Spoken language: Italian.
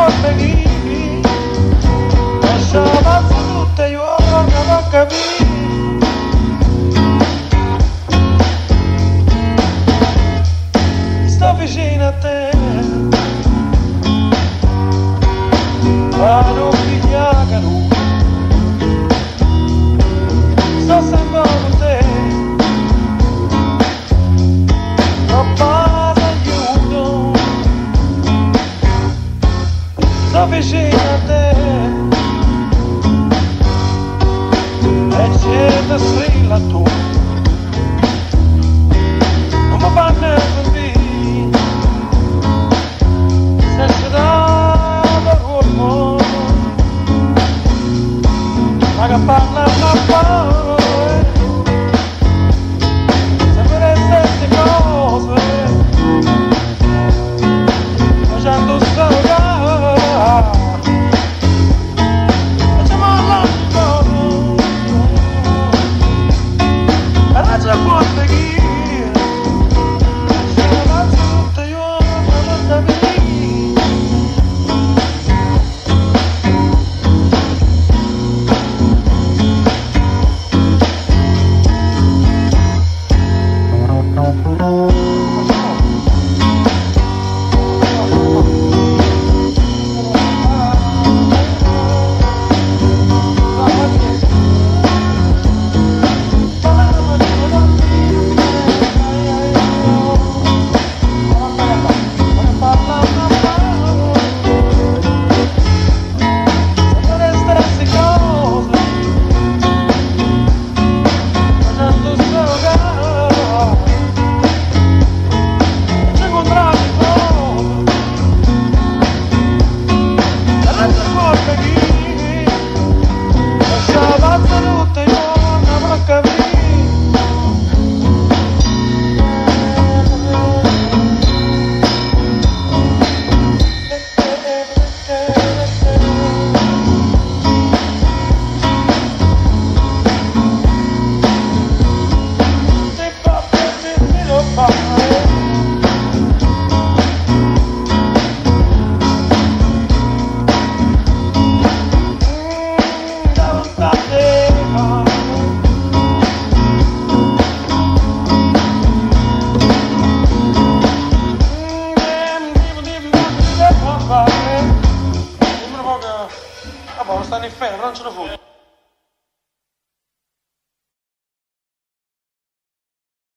colleghi, lasciava tutte io non a capire. Sto vicino a te, ma non pigliacano, sto sempre con te, non passa aiuto, sto vicino a te, e c'è da strilla tu, non mi fanno così. Che parla una parole, sempre le stesse cose, facendo storia, facciamo l'angolo, e la c'è buona chi, se la faccio tutta io non la vedo. Stanno in ferro, non ce lo fu.